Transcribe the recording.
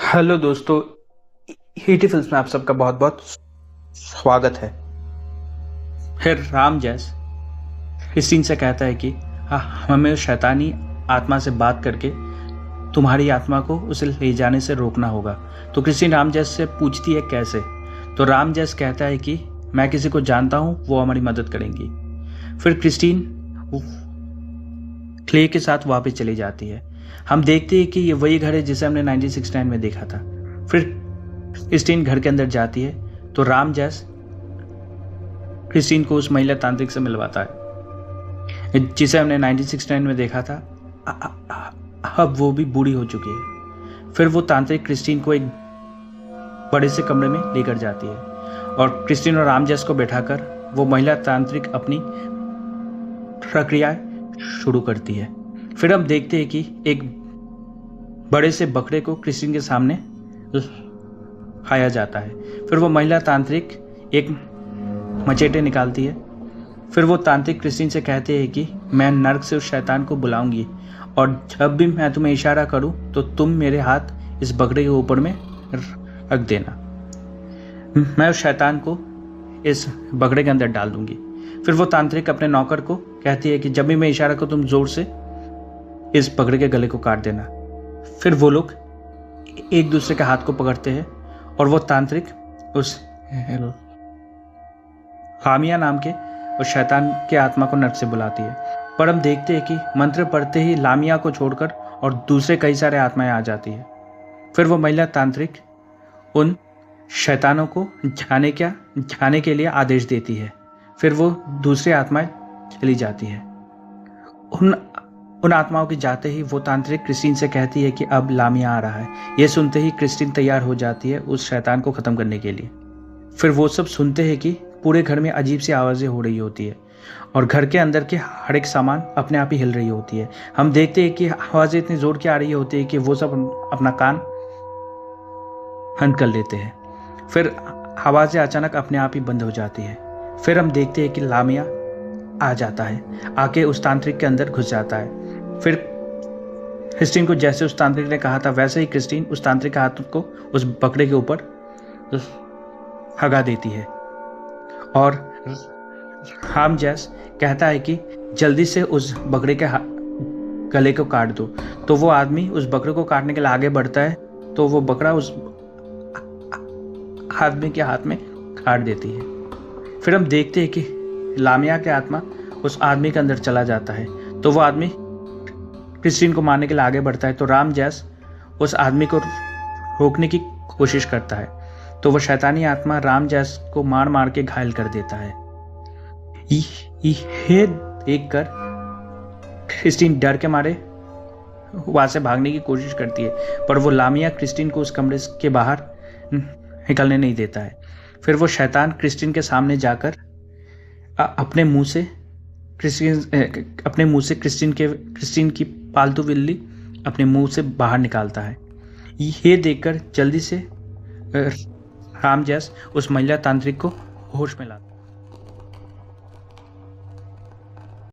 Hello दोस्तों, हीटी films में आप सबका बहुत बहुत स्वागत है। फिर राम जैस क्रिस्टीन से कहता है कि हमें उस शैतानी आत्मा से बात करके तुम्हारी आत्मा को उसे ले जाने से रोकना होगा। तो क्रिस्टीन राम जैस से पूछती है कैसे। तो राम जैस कहता है कि मैं किसी को जानता हूँ, वो हमारी मदद करेंगी। फिर क्रिस्टीन क्ले के साथ वापस चली जाती है। हम देखते हैं कि ये वही घर है जिसे हमने 1969 में देखा था। फिर क्रिस्टीन घर के अंदर जाती है तो राम जैस क्रिस्टीन को उस महिला तांत्रिक से मिलवाता है जिसे हमने 1969 में देखा था। अब वो भी बूढ़ी हो चुकी है। फिर वो तांत्रिक क्रिस्टीन को एक बड़े से कमरे में लेकर जाती है और क्रिस्टीन और राम जैस को बैठाकर वो महिला तांत्रिक अपनी प्रक्रिया शुरू करती है। फिर हम देखते हैं कि एक बड़े से बकरे को क्रिस्टीन के सामने खाया जाता है। फिर वो महिला तांत्रिक एक मचेटे निकालती है। फिर वो तांत्रिक क्रिस्टीन से कहते हैं कि मैं नर्क से उस शैतान को बुलाऊंगी और जब भी मैं तुम्हें इशारा करूं तो तुम मेरे हाथ इस बकरे के ऊपर में रख देना। मैं उस शैतान को इस बकरे के अंदर डाल दूंगी। फिर वो तांत्रिक अपने नौकर को कहती है कि जब भी मैं इशारा करूं तुम जोर से इस बकरे के गले को काट देना। फिर वो लोग एक दूसरे के हाथ को पकड़ते हैं और वो तांत्रिक उस हामिया नाम के उस शैतान के आत्मा को नर्क से बुलाती है। पर हम देखते हैं कि मंत्र पढ़ते ही लामिया को छोड़कर और दूसरे कई सारे आत्माएं आ जाती है। फिर वो महिला तांत्रिक उन शैतानों को जाने के लिए आदेश देती है। फिर वो दूसरी आत्माएं चली जाती है। उन आत्माओं के जाते ही वो तांत्रिक क्रिस्टीन से कहती है कि अब लामिया आ रहा है। ये सुनते ही क्रिस्टीन तैयार हो जाती है उस शैतान को ख़त्म करने के लिए। फिर वो सब सुनते हैं कि पूरे घर में अजीब सी आवाज़ें हो रही होती है और घर के अंदर के हर एक सामान अपने आप ही हिल रही होती है। हम देखते हैं कि आवाज़ें इतनी ज़ोर की आ रही होती है कि वो सब अपना कान बंद कर लेते हैं। फिर आवाज़ें अचानक अपने आप ही बंद हो जाती है। फिर हम देखते हैं कि लामिया आ जाता है, आके उस तांत्रिक के अंदर घुस जाता है। फिर क्रिस्टीन को जैसे उस तांत्रिक ने कहा था वैसे ही क्रिस्टीन उस तांत्रिक के हाथ को उस बकरे के ऊपर हगा देती है और राम जैस कहता है कि जल्दी से उस बकरे के गले को काट दो। तो वो आदमी उस बकरे को काटने के लिए आगे बढ़ता है तो वो बकरा उस आदमी के हाथ में काट देती है। फिर हम देखते हैं कि लामिया के आत्मा उस आदमी के अंदर चला जाता है तो वो आदमी क्रिस्टीन को मारने के लिए आगे बढ़ता है। तो राम जैस उस आदमी को रोकने की कोशिश करता है तो वो शैतानी आत्मा राम जैस को मार मार के घायल कर देता है। ये देखकर क्रिस्टीन डर के मारे वहां से भागने की कोशिश करती है पर वो लामिया क्रिस्टीन को उस कमरे के बाहर निकलने नहीं देता है। फिर वो शैतान क्रिस्टीन के सामने जाकर अपने मुंह से क्रिस्टीन की पालतू बिल्ली अपने मुंह से बाहर निकालता है। ये देखकर जल्दी से राम जैस उस महिला तांत्रिक को होश में लाता है।